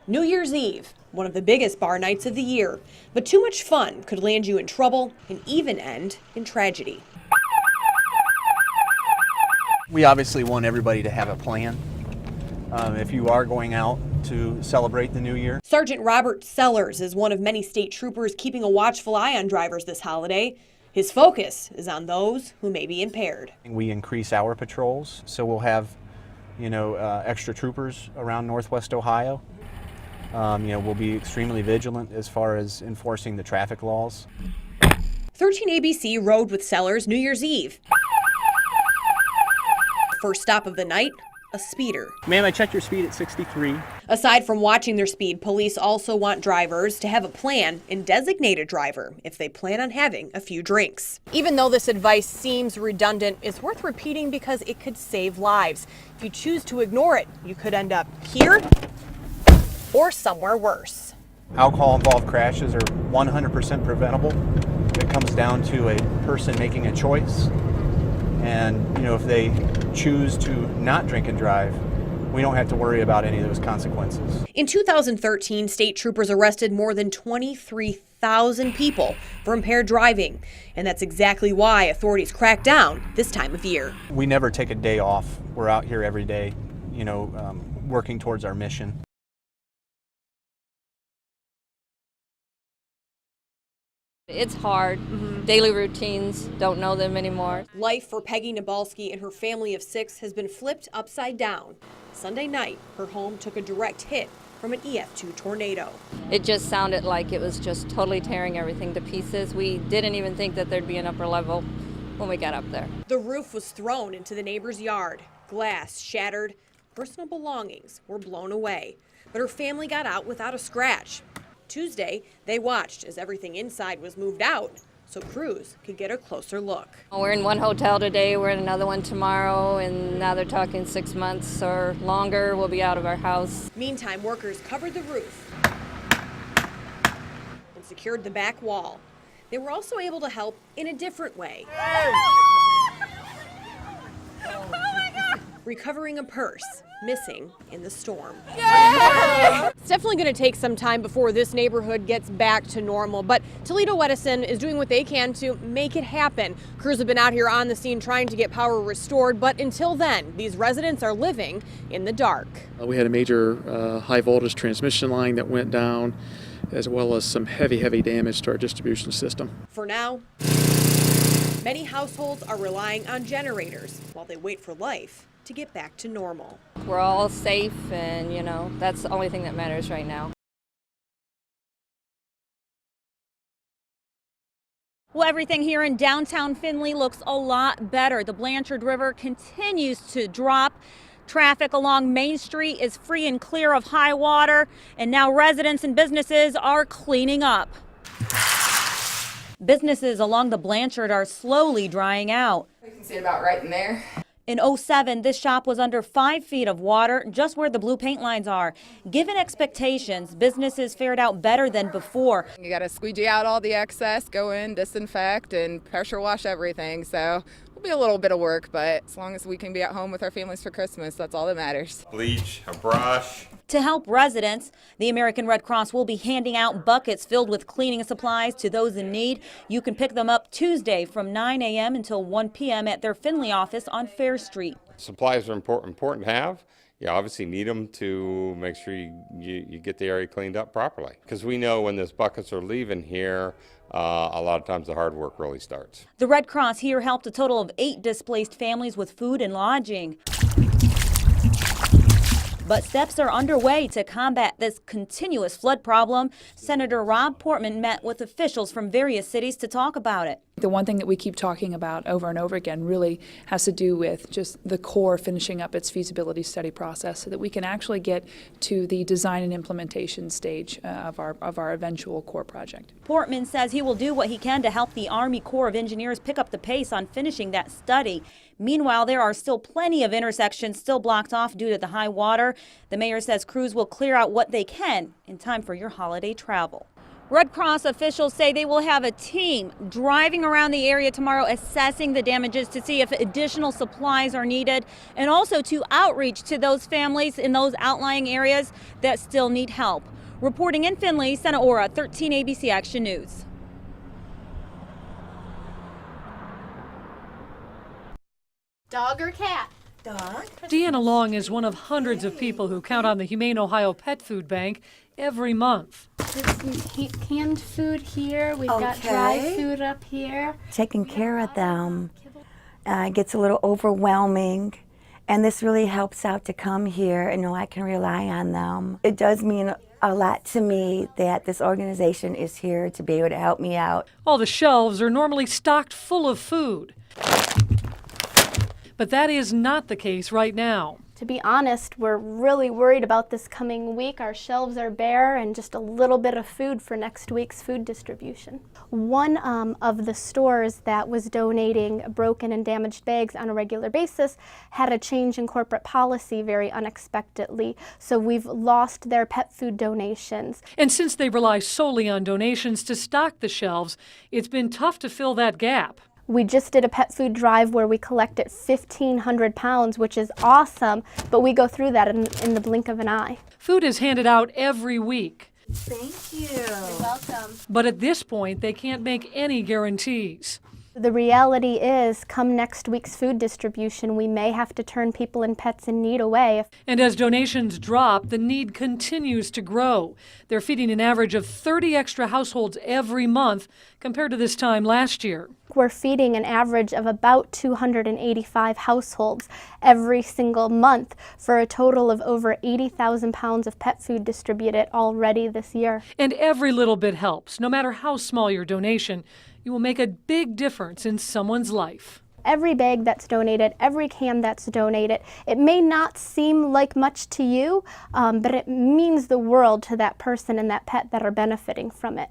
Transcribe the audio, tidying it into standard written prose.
New Year's Eve, one of the biggest bar nights of the year, but too much fun could land you in trouble and even end in tragedy. We obviously want everybody to have a plan. If you are going out to celebrate the new year. Sergeant Robert Sellers is one of many state troopers keeping a watchful eye on drivers this holiday. His focus is on those who may be impaired. We increase our patrols, so we'll have, extra troopers around Northwest Ohio. We'll be extremely vigilant as far as enforcing the traffic laws. 13 ABC rode with Sellers New Year's Eve. First stop of the night, a speeder. Ma'am, I checked your speed at 63. Aside from watching their speed, police also want drivers to have a plan and designate a driver if they plan on having a few drinks. Even though this advice seems redundant, it's worth repeating because it could save lives. If you choose to ignore it, you could end up here or somewhere worse. Alcohol-involved crashes are 100% preventable. It comes down to a person making a choice. And, if they choose to not drink and drive, we don't have to worry about any of those consequences. In 2013, state troopers arrested more than 23,000 people for impaired driving. And that's exactly why authorities crack down this time of year. We never take a day off. We're out here every day, working towards our mission. It's hard. Daily routines, don't know them anymore. Life for Peggy Nabalski and her family of 6 has been flipped upside down. Sunday night, her home took a direct hit from an EF2 tornado. It just sounded like it was just totally tearing everything to pieces. We didn't even think that there'd be an upper level when we got up there. The roof was thrown into the neighbor's yard. Glass shattered. Personal belongings were blown away. But her family got out without a scratch. Tuesday, they watched as everything inside was moved out so crews could get a closer look. We're in one hotel today, we're in another one tomorrow, and now they're talking 6 months or longer we'll be out of our house. Meantime, workers covered the roof and secured the back wall. They were also able to help in a different way. Recovering a purse missing in the storm. It's definitely going to take some time before this neighborhood gets back to normal, but Toledo Edison is doing what they can to make it happen. Crews have been out here on the scene trying to get power restored, but until then, these residents are living in the dark. We had a major high voltage transmission line that went down, as well as some heavy damage to our distribution system. For now, many households are relying on generators while they wait for life to get back to normal. We're all safe, and that's the only thing that matters right now. Well, everything here in downtown Findlay looks a lot better. The Blanchard River continues to drop. Traffic along Main Street is free and clear of high water, and now residents and businesses are cleaning up. Businesses along the Blanchard are slowly drying out. You can see it about right in there. In '07, this shop was under 5 feet of water, just where the blue paint lines are. Given expectations, businesses fared out better than before. You got to squeegee out all the excess, go in, disinfect, and pressure wash everything. So it'll be a little bit of work, but as long as we can be at home with our families for Christmas, that's all that matters. Bleach, a brush. To help residents, the American Red Cross will be handing out buckets filled with cleaning supplies to those in need. You can pick them up Tuesday from 9 a.m. until 1 p.m. at their Findlay office on Fair Street. Supplies are important to have. You obviously need them to make sure you get the area cleaned up properly. Because we know when those buckets are leaving here, a lot of times the hard work really starts. The Red Cross here helped a total of 8 displaced families with food and lodging. But steps are underway to combat this continuous flood problem. Senator Rob Portman met with officials from various cities to talk about it. The one thing that we keep talking about over and over again really has to do with just the Corps finishing up its feasibility study process so that we can actually get to the design and implementation stage of our eventual Corps project. Portman says he will do what he can to help the Army Corps of Engineers pick up the pace on finishing that study. Meanwhile, there are still plenty of intersections still blocked off due to the high water. The mayor says crews will clear out what they can in time for your holiday travel. Red Cross officials say they will have a team driving around the area tomorrow assessing the damages to see if additional supplies are needed, and also to outreach to those families in those outlying areas that still need help. Reporting in Findlay, Senna Ora, 13 ABC Action News. Dog or cat? Dog. Deanna Long is one of hundreds of people who count on the Humane Ohio Pet Food Bank every month. There's some canned food here. We've got dry food up here. Taking care of them gets a little overwhelming, and this really helps out to come here and know I can rely on them. It does mean a lot to me that this organization is here to be able to help me out. All the shelves are normally stocked full of food. But that is not the case right now. To be honest, we're really worried about this coming week. Our shelves are bare and just a little bit of food for next week's food distribution. One of the stores that was donating broken and damaged bags on a regular basis had a change in corporate policy very unexpectedly, so we've lost their pet food donations. And since they rely solely on donations to stock the shelves, it's been tough to fill that gap. We just did a pet food drive where we collected 1,500 pounds, which is awesome, but we go through that in the blink of an eye. Food is handed out every week. Thank you. You're welcome. But at this point, they can't make any guarantees. The reality is, come next week's food distribution, we may have to turn people and pets in need away. And as donations drop, the need continues to grow. They're feeding an average of 30 extra households every month compared to this time last year. We're feeding an average of about 285 households every single month for a total of over 80,000 pounds of pet food distributed already this year. And every little bit helps. No matter how small your donation, you will make a big difference in someone's life. Every bag that's donated, every can that's donated, it may not seem like much to you, but it means the world to that person and that pet that are benefiting from it.